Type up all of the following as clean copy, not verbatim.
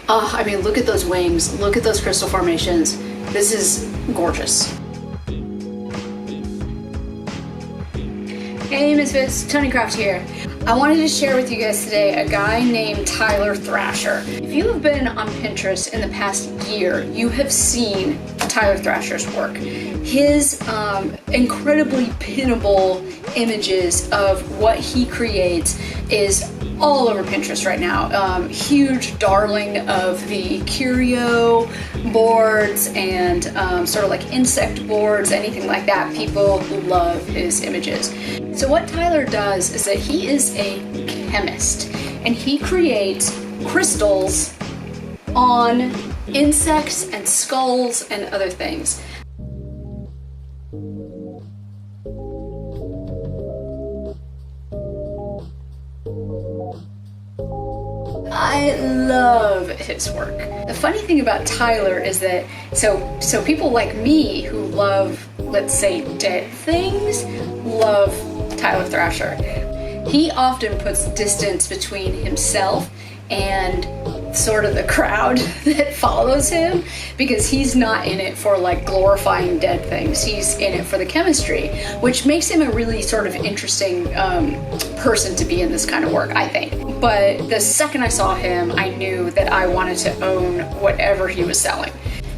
I mean, look at those wings, look at those crystal formations. This is gorgeous. Hey Misfits, Tony Craft here. I wanted to share with you guys today a guy named Tyler Thrasher. If you have been on Pinterest in the past year, you have seen Tyler Thrasher's work. His incredibly pinnable images of what he creates is all over Pinterest right now. Huge darling of the curio boards and sort of like insect boards, anything like that. People love his images. So what Tyler does is that he is a chemist and he creates crystals on insects and skulls and other things. I love his work. The funny thing about Tyler is that, so people like me who love, let's say, dead things, love Tyler Thrasher. He often puts distance between himself and sort of the crowd that follows him, because he's not in it for like glorifying dead things. He's in it for the chemistry, which makes him a really sort of interesting person to be in this kind of work, I think. But the second I saw him, I knew that I wanted to own whatever he was selling.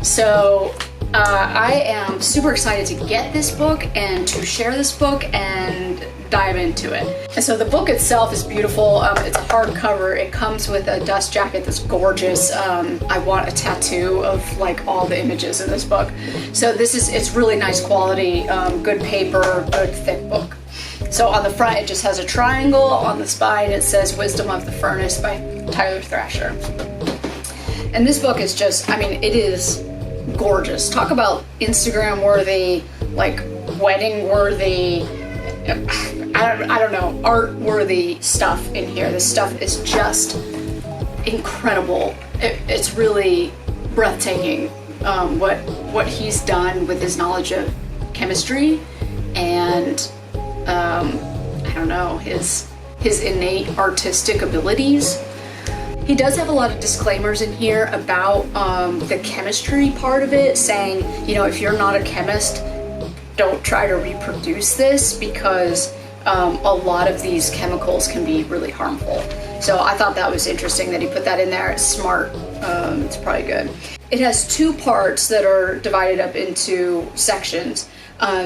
So I am super excited to get this book and to share this book and dive into it. And so the book itself is beautiful. It's a hardcover. It comes with a dust jacket that's gorgeous. I want a tattoo of like all the images in this book. So it's really nice quality, good paper, good thick book. So on the front it just has a triangle. On the spine it says Wisdom of the Furnace by Tyler Thrasher. And this book is just, I mean, it is gorgeous. Talk about Instagram worthy, like wedding worthy, I don't know, art worthy stuff in here. This stuff is just incredible. It's really breathtaking what he's done with his knowledge of chemistry and I don't know, his innate artistic abilities. He does have a lot of disclaimers in here about the chemistry part of it, saying, you know, if you're not a chemist, don't try to reproduce this because a lot of these chemicals can be really harmful. So I thought that was interesting that he put that in there. It's smart. It's probably good. It has two parts that are divided up into sections.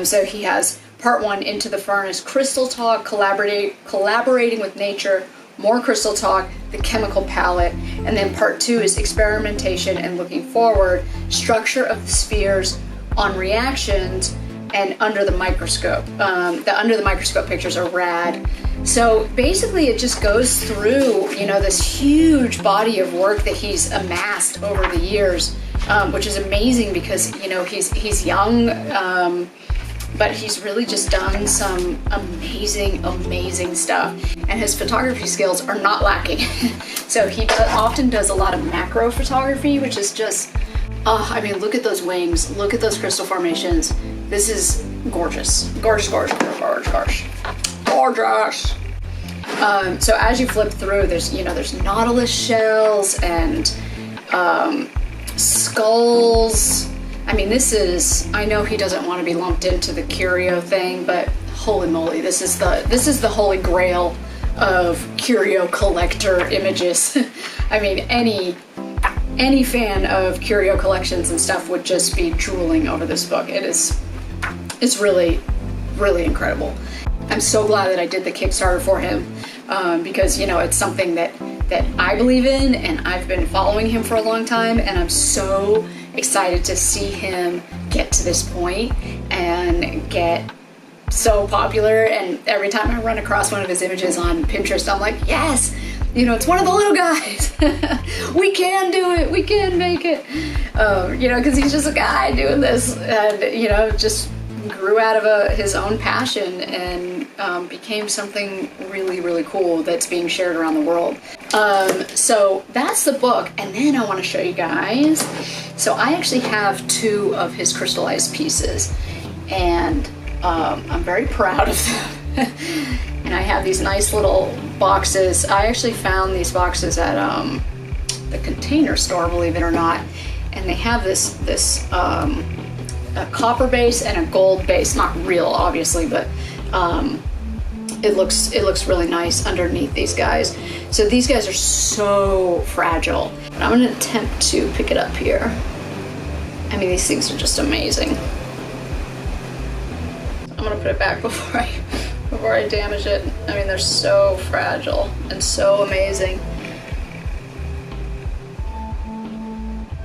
So he has part one, Into the Furnace, Crystal Talk, collaborating with nature, more crystal talk, the chemical palette, and then part two is experimentation and looking forward, structure of the spheres on reactions, and under the microscope. The under the microscope pictures are rad. So basically it just goes through, you know, this huge body of work that he's amassed over the years, which is amazing because, you know, he's young, but he's really just done some amazing stuff. And his photography skills are not lacking. So he often does a lot of macro photography, which is just, I mean, look at those wings, look at those crystal formations. This is gorgeous. Gorgeous. So as you flip through, there's nautilus shells and skulls. I mean, I know he doesn't want to be lumped into the curio thing, but holy moly, this is the holy grail of curio collector images. I mean, any fan of curio collections and stuff would just be drooling over this book. It's really incredible. I'm so glad that I did the Kickstarter for him, because, you know, it's something that I believe in, and I've been following him for a long time, and I'm so excited to see him get to this point and get so popular. And every time I run across one of his images on Pinterest, I'm like, yes, you know, it's one of the little guys. We can do it. We can make it. You know, because he's just a guy doing this, and, you know, just grew out of his own passion and became something really cool that's being shared around the world. So that's the book, and then I want to show you guys. So I actually have two of his crystallized pieces, and I'm very proud of them. And I have these nice little boxes. I actually found these boxes at the Container Store, believe it or not, and they have this a copper base and a gold base, not real obviously, but it looks really nice underneath these guys. So these guys are so fragile. But I'm gonna attempt to pick it up here. I mean, these things are just amazing. I'm gonna put it back before I damage it. I mean, they're so fragile and so amazing.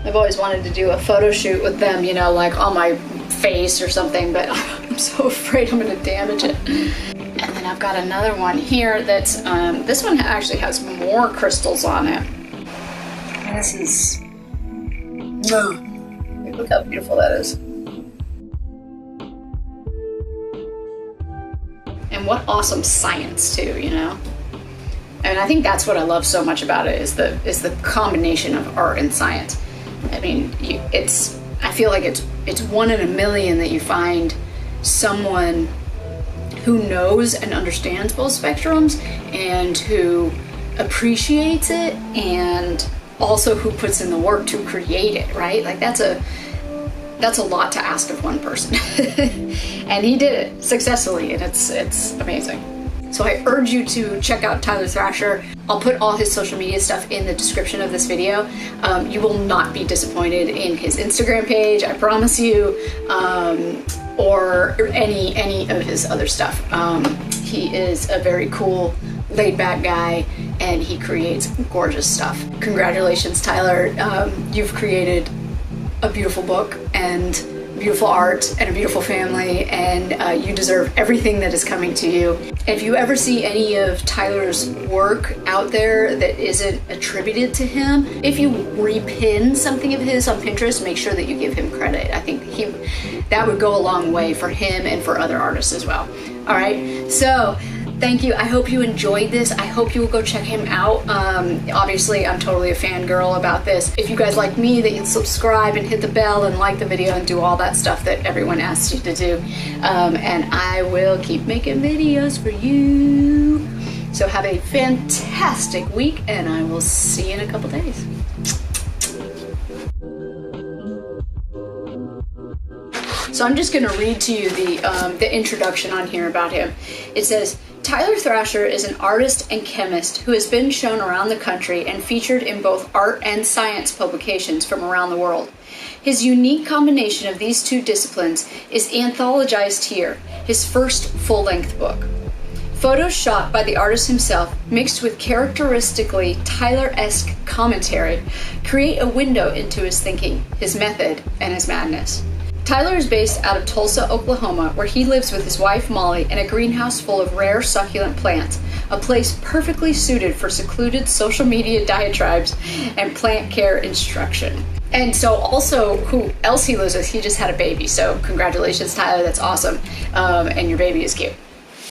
I've always wanted to do a photo shoot with them, you know, like on my face or something, but I'm so afraid I'm gonna damage it. And then I've got another one here that's, this one actually has more crystals on it. And this is, look how beautiful that is. And what awesome science too, you know? And I think that's what I love so much about it, is the combination of art and science. I mean, I feel like it's 1 in a million that you find someone who knows and understands both spectrums and who appreciates it, and also who puts in the work to create it, right? Like that's a lot to ask of one person. And he did it successfully, and it's amazing. So I urge you to check out Tyler Thrasher. I'll put all his social media stuff in the description of this video. You will not be disappointed in his Instagram page, I promise you, or any of his other stuff. He is a very cool, laid-back guy, and he creates gorgeous stuff. Congratulations, Tyler. You've created a beautiful book and beautiful art and a beautiful family, and you deserve everything that is coming to you. If you ever see any of Tyler's work out there that isn't attributed to him, if you repin something of his on Pinterest, make sure that you give him credit. I think that would go a long way for him and for other artists as well. All right, so thank you. I hope you enjoyed this. I hope you will go check him out. Obviously, I'm totally a fangirl about this. If you guys like me, that you'd subscribe and hit the bell and like the video and do all that stuff that everyone asks you to do. And I will keep making videos for you. So have a fantastic week, and I will see you in a couple days. So I'm just gonna read to you the introduction on here about him. It says, Tyler Thrasher is an artist and chemist who has been shown around the country and featured in both art and science publications from around the world. His unique combination of these two disciplines is anthologized here, his first full-length book. Photos shot by the artist himself, mixed with characteristically Tyler-esque commentary, create a window into his thinking, his method, and his madness. Tyler is based out of Tulsa, Oklahoma, where he lives with his wife Molly in a greenhouse full of rare succulent plants, a place perfectly suited for secluded social media diatribes and plant care instruction. And so also who else he lives with, he just had a baby. So congratulations, Tyler, that's awesome. And your baby is cute.